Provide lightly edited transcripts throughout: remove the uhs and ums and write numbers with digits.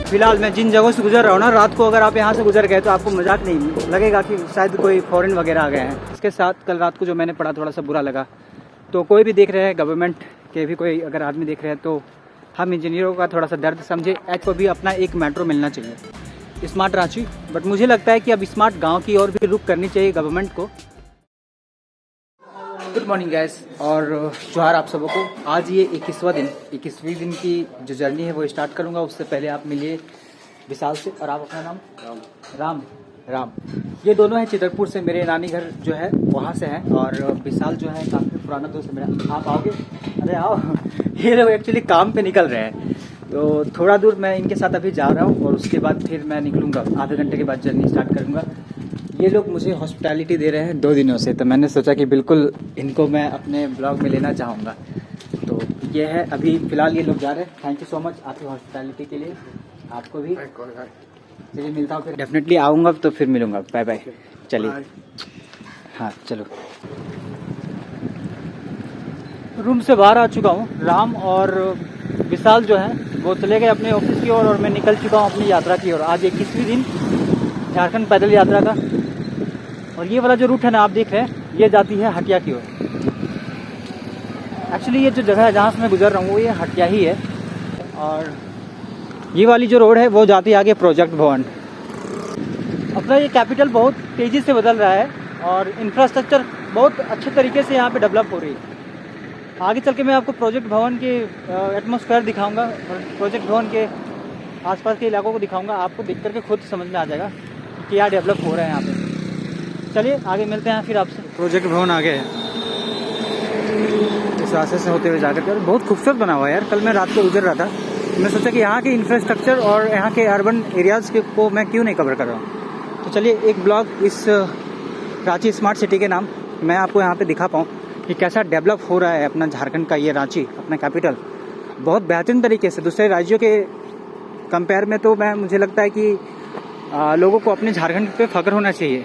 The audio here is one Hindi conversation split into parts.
फिलहाल मैं जिन जगहों से गुजर रहा हूँ ना, रात को अगर आप यहाँ से गुजर गए तो आपको मजाक नहीं लगेगा कि शायद कोई फॉरेन वगैरह आ गए हैं। इसके साथ कल रात को जो मैंने पढ़ा थोड़ा सा बुरा लगा। तो कोई भी देख रहे हैं, गवर्नमेंट के भी कोई अगर आदमी देख रहे हैं तो हम इंजीनियरों का थोड़ा सा दर्द समझे। एच को भी अपना एक मेट्रो मिलना चाहिए, स्मार्ट रांची। बट मुझे लगता है कि अब स्मार्ट गाँव की ओर भी रुख करनी चाहिए गवर्नमेंट को। गुड मॉर्निंग गैस और जोहार आप सबों को। आज ये 21वीं दिन की जो जर्नी है वो स्टार्ट करूँगा। उससे पहले आप मिलिए विशाल से। और आप अपना नाम? राम। ये दोनों हैं चितरपुर से, मेरे नानी घर जो है वहाँ से हैं। और विशाल जो है काफ़ी पुराना दोस्त है मेरा। आप आओगे? अरे आओ। ये लोग एक्चुअली काम पे निकल रहे हैं, तो थोड़ा दूर मैं इनके साथ अभी जा रहा हूँ और उसके बाद फिर मैं निकलूँगा। आधे घंटे के बाद जर्नी स्टार्ट करूँगा। ये लोग मुझे हॉस्पिटैलिटी दे रहे हैं 2 दिनों से, तो मैंने सोचा कि बिल्कुल इनको मैं अपने ब्लॉग में लेना चाहूँगा। तो ये है अभी फ़िलहाल ये लोग जा रहे हैं। थैंक यू सो मच आपकी हॉस्पिटैलिटी के लिए। आपको भी। चलिए मिलता हूँ फिर, डेफिनेटली आऊँगा तो फिर मिलूँगा। Bye bye. चलिए हाँ चलो। रूम से बाहर आ चुका हूँ। राम और विशाल जो है वो चले गए अपने ऑफिस की ओर और मैं निकल चुका हूँ अपनी यात्रा की ओर। आज 21वीं दिन झारखंड पैदल यात्रा का। और ये वाला जो रूट है ना आप देख रहे हैं, ये जाती है हटिया की ओर। एक्चुअली ये जो जगह है जहाँ से मैं गुजर रहा हूँ वो ये हटिया ही है। और ये वाली जो रोड है वो जाती है आगे प्रोजेक्ट भवन। अपना ये कैपिटल बहुत तेज़ी से बदल रहा है और इंफ्रास्ट्रक्चर बहुत अच्छे तरीके से यहाँ पे डेवलप हो रही है। आगे चल के मैं आपको प्रोजेक्ट भवन के एटमॉस्फेयर दिखाऊंगा और प्रोजेक्ट भवन के आसपास के इलाकों को दिखाऊंगा। आपको देख करके खुद समझ में आ जाएगा कि क्या डेवलप हो रहा है यहाँ पे। चलिए आगे मिलते हैं फिर आपसे। प्रोजेक्ट भवन आ गए हैं इस रास्ते से होते हुए जाकर के। बहुत खूबसूरत बना हुआ है यार। कल मैं रात को गुजर रहा था, मैं सोचा कि यहाँ के इंफ्रास्ट्रक्चर और यहाँ के अर्बन एरियाज़ के को मैं क्यों नहीं कवर कर रहा हूँ। तो चलिए एक ब्लॉग इस रांची स्मार्ट सिटी के नाम मैं आपको यहाँ पे दिखा पाऊँ कि कैसा डेवलप हो रहा है अपना झारखंड का ये रांची, अपना कैपिटल। बहुत बेहतरीन तरीके से दूसरे राज्यों के कंपेयर में तो मुझे लगता है कि लोगों को अपने झारखंड पे फख्र होना चाहिए।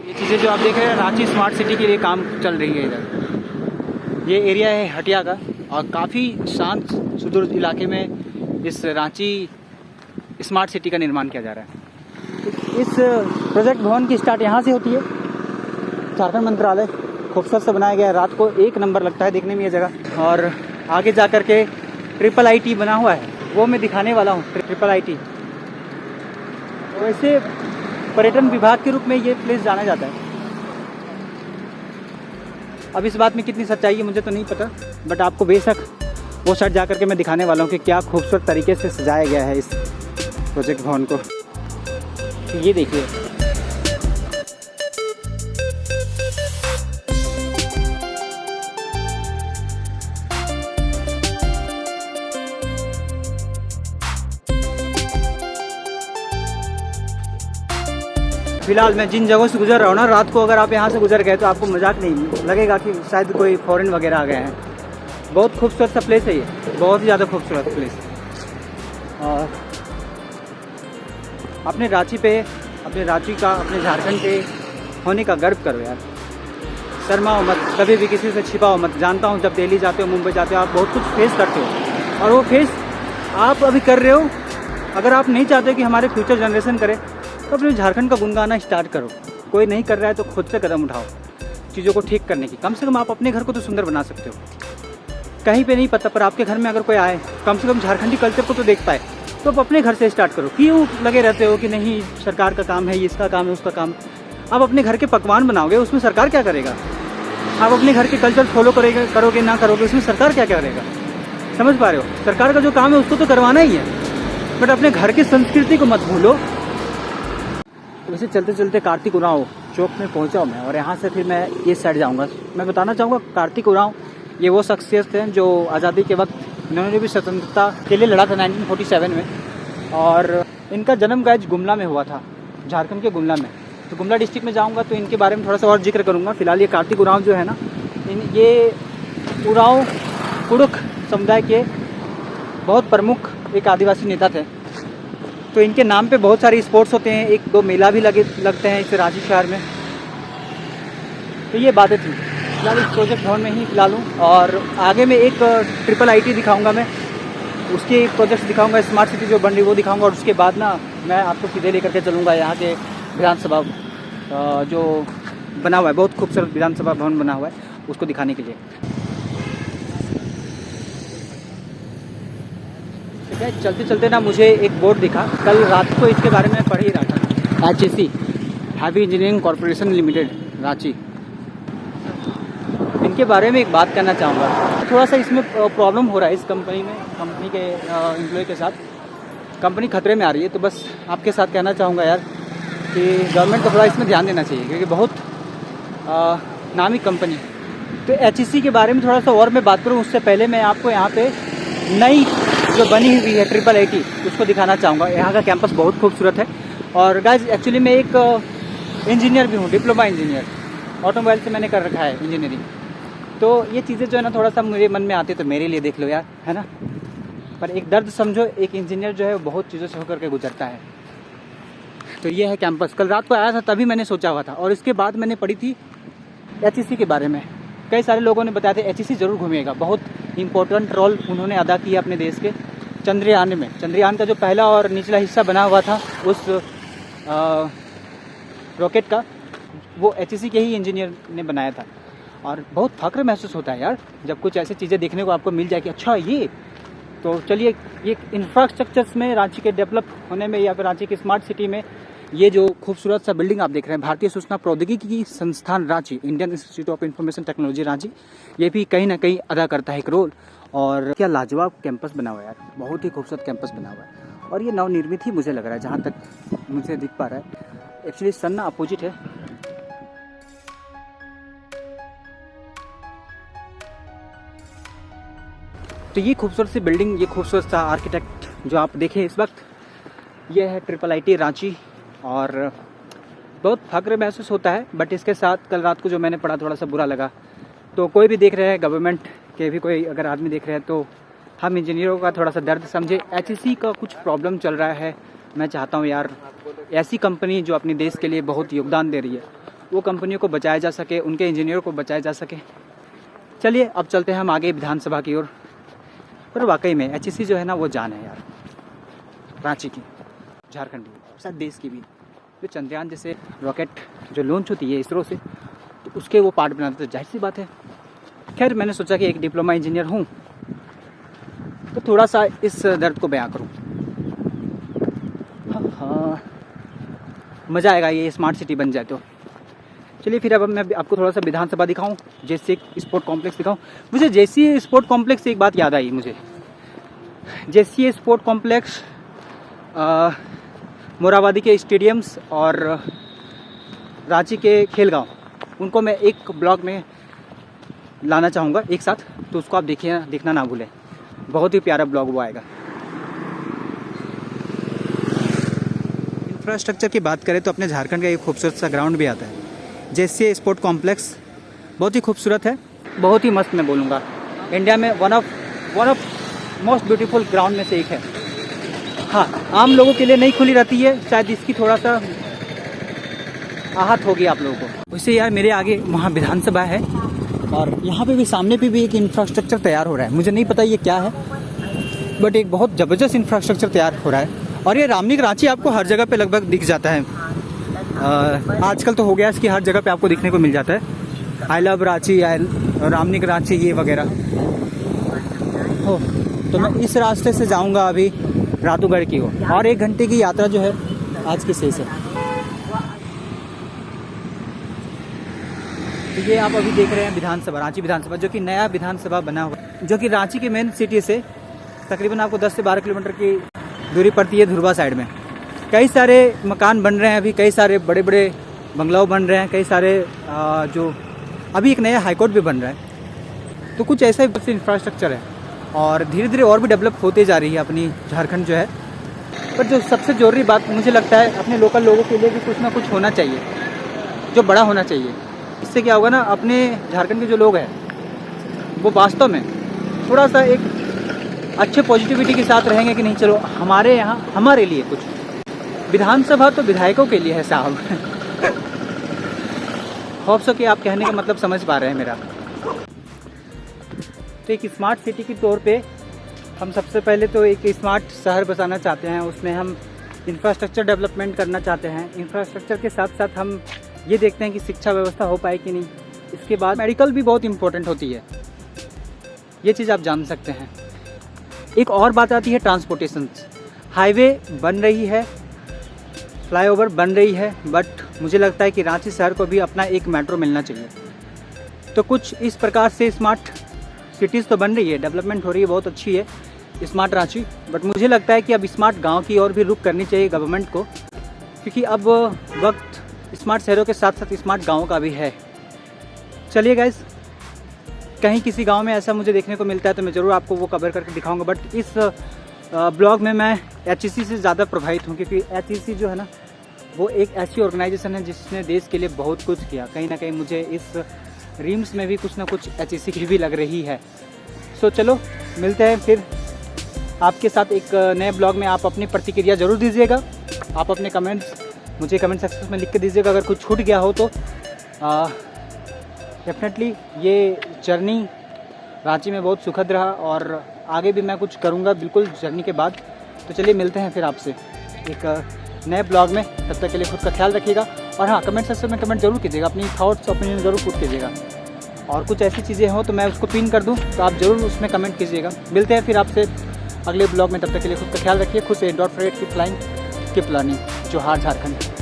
ये चीज़ें जो आप देख रहे हैं रांची स्मार्ट सिटी के लिए काम चल रही है इधर। ये एरिया है हटिया का और काफ़ी शांत सुदूर इलाके में इस रांची स्मार्ट सिटी का निर्माण किया जा रहा है। इस प्रोजेक्ट भवन की स्टार्ट यहाँ से होती है। झारखंड मंत्रालय खूबसूरत से बनाया गया है, रात को एक नंबर लगता है देखने में ये जगह। और आगे जा कर के IIIT बना हुआ है, वो मैं दिखाने वाला हूँ। IIIT वैसे पर्यटन विभाग के रूप में ये प्लेस जाना जाता है। अब इस बात में कितनी सच्चाई है मुझे तो नहीं पता, बट आपको बेशक वो साइड जा कर के मैं दिखाने वाला हूँ कि क्या खूबसूरत तरीके से सजाया गया है इस प्रोजेक्ट भवन को। ये देखिए फिलहाल मैं जिन जगहों से गुजर रहा हूँ ना, रात को अगर आप यहाँ से गुजर गए तो आपको मजाक नहीं लगेगा कि शायद कोई फॉरेन वगैरह आ गए हैं। बहुत खूबसूरत सा प्लेस है ये, बहुत ही ज़्यादा खूबसूरत प्लेस। और अपने रांची पे, अपने रांची का, अपने झारखंड पे होने का गर्व करो यार। शर्माओ मत, कभी भी किसी से छिपाओ मत। जानता हूँ जब दिल्ली जाते हो, मुंबई जाते हो, आप बहुत कुछ फेस करते हो और वो फेस आप अभी कर रहे हो। अगर आप नहीं चाहते कि हमारे फ्यूचर जनरेशन करे तो अपने झारखंड का गुनगाना स्टार्ट करो। कोई नहीं कर रहा है तो खुद से कदम उठाओ चीज़ों को ठीक करने की। कम से कम आप अपने घर को तो सुंदर बना सकते हो। कहीं पे नहीं पता, पर आपके घर में अगर कोई आए कम से कम झारखंडी कल्चर को तो देख पाए। तो आप अपने घर से स्टार्ट करो। क्यों लगे रहते हो कि नहीं सरकार का काम है, इसका काम है, उसका काम। आप अपने घर के पकवान बनाओगे, उसमें सरकार क्या करेगा? आप अपने घर के कल्चर फॉलो करोगे ना करोगे, उसमें सरकार क्या करेगा? समझ पा रहे हो? सरकार का जो काम है उसको तो करवाना ही है, बट अपने घर की संस्कृति को मत भूलो। वैसे चलते चलते कार्तिक उरांव चौक में पहुंचा मैं और यहाँ से फिर मैं इस साइड जाऊँगा। मैं बताना चाहूँगा कार्तिक उरांव ये वो शख्सियत हैं जो आज़ादी के वक्त इन्होंने भी स्वतंत्रता के लिए लड़ा था 1947 में। और इनका जन्म गायज गुमला में हुआ था, झारखंड के गुमला में। तो गुमला डिस्ट्रिक्ट में जाऊँगा तो इनके बारे में थोड़ा सा और जिक्र करूँगा। फिलहाल ये कार्तिक उरांव जो है ना, ये उरांव कुड़ुख समुदाय के बहुत प्रमुख एक आदिवासी नेता थे। तो इनके नाम पे बहुत सारे स्पोर्ट्स होते हैं, 1-2 मेला भी लगते हैं इस रांची शहर में। तो ये बातें थी। फिलहाल इस प्रोजेक्ट भवन में ही फिलहाल हूँ और आगे में एक IIIT दिखाऊंगा मैं। उसके प्रोजेक्ट्स दिखाऊंगा, स्मार्ट सिटी जो बन रही वो दिखाऊंगा, और उसके बाद ना मैं आपको सीधे लेकर के चलूँगा यहाँ के विधानसभा जो बना हुआ है, बहुत खूबसूरत विधानसभा भवन बना हुआ है, उसको दिखाने के लिए। ठीक है, चलते चलते ना मुझे एक बोर्ड दिखा, कल रात को इसके बारे में पढ़ ही रहा था, HEC heavy engineering corporation limited Ranchi. इनके बारे में एक बात करना चाहूँगा। थोड़ा सा इसमें प्रॉब्लम हो रहा है इस कंपनी में, कंपनी के एम्प्लॉय के साथ, कंपनी खतरे में आ रही है। तो बस आपके साथ कहना चाहूँगा यार कि गवर्नमेंट को थोड़ा इसमें ध्यान देना चाहिए, क्योंकि बहुत नामी कंपनी। तो HEC के बारे में थोड़ा सा और मैं बात करूँ उससे पहले मैं आपको यहाँ पे नई जो बनी हुई है IIIT उसको दिखाना चाहूँगा। यहाँ का कैंपस बहुत खूबसूरत है। और गाइस एक्चुअली मैं एक इंजीनियर भी हूँ, डिप्लोमा इंजीनियर, ऑटोमोबाइल से मैंने कर रखा है इंजीनियरिंग। तो ये चीज़ें जो है ना थोड़ा सा मेरे मन में आती है, तो मेरे लिए देख लो यार, है ना। पर एक दर्द समझो, एक इंजीनियर जो है वो बहुत चीज़ों से होकर के गुजरता है। तो ये है कैंपस। कल रात को आया था तभी मैंने सोचा हुआ था, और इसके बाद मैंने पढ़ी थी HEC के बारे में। कई सारे लोगों ने बताया था HEC ज़रूर घूमिएगा, बहुत इंपॉर्टेंट रोल उन्होंने अदा किया अपने देश के चंद्रयान में। चंद्रयान का जो पहला और निचला हिस्सा बना हुआ था उस रॉकेट का, वो HEC के ही इंजीनियर ने बनाया था। और बहुत फख्र महसूस होता है यार जब कुछ ऐसी चीज़ें देखने को आपको मिल जाए कि अच्छा ये। तो चलिए, ये इंफ्रास्ट्रक्चर्स में रांची के डेवलप होने में, या फिर रांची की स्मार्ट सिटी में, ये जो खूबसूरत सा बिल्डिंग आप देख रहे हैं, भारतीय सूचना प्रौद्योगिकी संस्थान Ranchi, Indian institute of information technology Ranchi, ये भी कहीं ना कहीं अदा करता है एक रोल। और क्या लाजवाब कैंपस बना हुआ है यार, बहुत ही खूबसूरत कैंपस बना हुआ है। और ये नवनिर्मित ही मुझे लग रहा है, जहाँ तक मुझे दिख पा रहा है। एक्चुअली सन ना अपोजिट है। तो ये खूबसूरत सी बिल्डिंग, ये खूबसूरत सा आर्किटेक्ट जो आप देखें इस वक्त, ये है IIIT रांची। और बहुत फख्र महसूस होता है। बट इसके साथ कल रात को जो मैंने पढ़ा थोड़ा सा बुरा लगा। तो कोई भी देख रहे हैं, गवर्नमेंट के भी कोई अगर आदमी देख रहे हैं, तो हम इंजीनियरों का थोड़ा सा दर्द समझे। HEC का कुछ प्रॉब्लम चल रहा है। मैं चाहता हूँ यार ऐसी कंपनी जो अपने देश के लिए बहुत योगदान दे रही है, वो कंपनियों को बचाया जा सके, उनके इंजीनियरों को बचाया जा सके। चलिए अब चलते हैं हम आगे विधानसभा की ओर। पर वाकई में HEC जो है ना वो जान है यार, रांची की, झारखंड की, शायद देश की भी। जो चंद्रयान जैसे रॉकेट जो लॉन्च होती है इसरो से, तो उसके वो पार्ट बनाते, तो जाहिर सी बात है। खैर मैंने सोचा कि एक डिप्लोमा इंजीनियर हूँ तो थोड़ा सा इस दर्द को बयां करूँ। हाँ, मज़ा आएगा ये स्मार्ट सिटी बन जाए तो। चलिए फिर अब मैं आपको थोड़ा सा विधानसभा दिखाऊं, JC स्पोर्ट कॉम्प्लेक्स दिखाऊं। मुझे JC स्पोर्ट कॉम्प्लेक्स से एक बात याद आई मुझे। JC स्पोर्ट कॉम्प्लेक्स मोराबादी के स्टेडियम्स और रांची के खेलगांव, उनको मैं एक ब्लॉग में लाना चाहूँगा एक साथ। तो उसको आप देखिए, देखना ना भूलें, बहुत ही प्यारा ब्लॉग वो आएगा। इंफ्रास्ट्रक्चर की बात करें तो अपने झारखंड का एक खूबसूरत सा ग्राउंड भी आता है, JC स्पोर्ट कॉम्प्लेक्स। बहुत ही खूबसूरत है, बहुत ही मस्त मैं बोलूँगा। इंडिया में one of most beautiful ground में से एक है। हाँ, आम लोगों के लिए नहीं खुली रहती है, शायद इसकी थोड़ा सा आहत होगी आप लोगों को। वैसे यार मेरे आगे वहाँ विधानसभा है, और यहाँ पे भी सामने पे भी एक इंफ्रास्ट्रक्चर तैयार हो रहा है। मुझे नहीं पता ये क्या है, बट एक बहुत ज़बरदस्त इंफ्रास्ट्रक्चर तैयार हो रहा है। और ये रामनिक रांची आपको हर जगह पे लगभग दिख जाता है। आजकल तो हो गया इसकी हर जगह पे आपको दिखने को मिल जाता है। आई लव रांची, रामनिक रांची, ये वगैरह हो। तो मैं इस रास्ते से जाऊंगा अभी रातूगढ़ की ओर, और 1 घंटे की यात्रा जो है आज की शेष है। तो ये आप अभी देख रहे हैं विधानसभा, रांची विधानसभा, जो कि नया विधानसभा बना हुआ, जो कि रांची के मेन सिटी से तकरीबन आपको 10 से 12 किलोमीटर की दूरी पड़ती है धुरवा साइड में। कई सारे मकान बन रहे हैं अभी, कई सारे बड़े बड़े बंगलाव बन रहे हैं, कई सारे जो अभी एक नया हाईकोर्ट भी बन रहा है। तो कुछ ऐसा ही इंफ्रास्ट्रक्चर है, और धीरे धीरे और भी डेवलप होते जा रही है अपनी झारखंड जो है। पर जो सबसे ज़रूरी बात मुझे लगता है, अपने लोकल लोगों के लिए भी कुछ ना कुछ होना चाहिए, जो बड़ा होना चाहिए। इससे क्या होगा ना, अपने झारखंड के जो लोग हैं वो वास्तव में थोड़ा सा एक अच्छे पॉजिटिविटी के साथ रहेंगे कि नहीं चलो हमारे यहाँ हमारे लिए कुछ। विधानसभा तो विधायकों के लिए है साहब। होप सो कि आप कहने का मतलब समझ पा रहे हैं मेरा। तो एक स्मार्ट सिटी के तौर पे हम सबसे पहले तो एक स्मार्ट शहर बसाना चाहते हैं, उसमें हम इंफ्रास्ट्रक्चर डेवलपमेंट करना चाहते हैं। इंफ्रास्ट्रक्चर के साथ साथ हम ये देखते हैं कि शिक्षा व्यवस्था हो पाए कि नहीं। इसके बाद मेडिकल भी बहुत इम्पोर्टेंट होती है, ये चीज़ आप जान सकते हैं। एक और बात आती है ट्रांसपोर्टेशन। हाईवे बन रही है, फ्लाईओवर बन रही है, बट मुझे लगता है कि रांची शहर को भी अपना एक मेट्रो मिलना चाहिए। तो कुछ इस प्रकार से स्मार्ट सिटीज़ तो बन रही है, डेवलपमेंट हो रही है, बहुत अच्छी है स्मार्ट रांची। बट मुझे लगता है कि अब स्मार्ट गांव की ओर भी रुख करनी चाहिए गवर्नमेंट को, क्योंकि अब वक्त स्मार्ट शहरों के साथ साथ स्मार्ट गाँव का भी है। चलिए गाइस, कहीं किसी गांव में ऐसा मुझे देखने को मिलता है तो मैं ज़रूर आपको वो कवर करके दिखाऊंगा। बट इस ब्लॉग में मैं HEC से ज़्यादा प्रभावित हूँ, क्योंकि HEC जो है ना, वो एक ऐसी ऑर्गेनाइजेशन है जिसने देश के लिए बहुत कुछ किया। कहीं ना कहीं मुझे इस रीम्स में भी कुछ ना कुछ HEC की भी लग रही है। सो चलो मिलते हैं फिर आपके साथ एक नए ब्लॉग में। आप अपनी प्रतिक्रिया ज़रूर दीजिएगा, आप अपने कमेंट्स मुझे कमेंट सेक्शन में लिख के दीजिएगा। अगर कुछ छूट गया हो तो डेफिनेटली ये जर्नी रांची में बहुत सुखद रहा, और आगे भी मैं कुछ करूँगा बिल्कुल जर्नी के बाद। तो चलिए मिलते हैं फिर आपसे एक नए ब्लॉग में। तब तक के लिए खुद का ख्याल रखिएगा, और हाँ, कमेंट सेक्शन में कमेंट जरूर कीजिएगा, अपनी थॉट्स ओपिनियन ज़रूर पुट कीजिएगा। और कुछ ऐसी चीज़ें हो तो मैं उसको पिन कर दूँ, तो आप ज़रूर उसमें कमेंट कीजिएगा। मिलते हैं फिर आपसे अगले ब्लॉग में। तब तक के लिए खुद का ख्याल रखिए, खुद से डॉट फ्रेट की फ्लाइंग की प्लानिंग, जोहार झारखंड।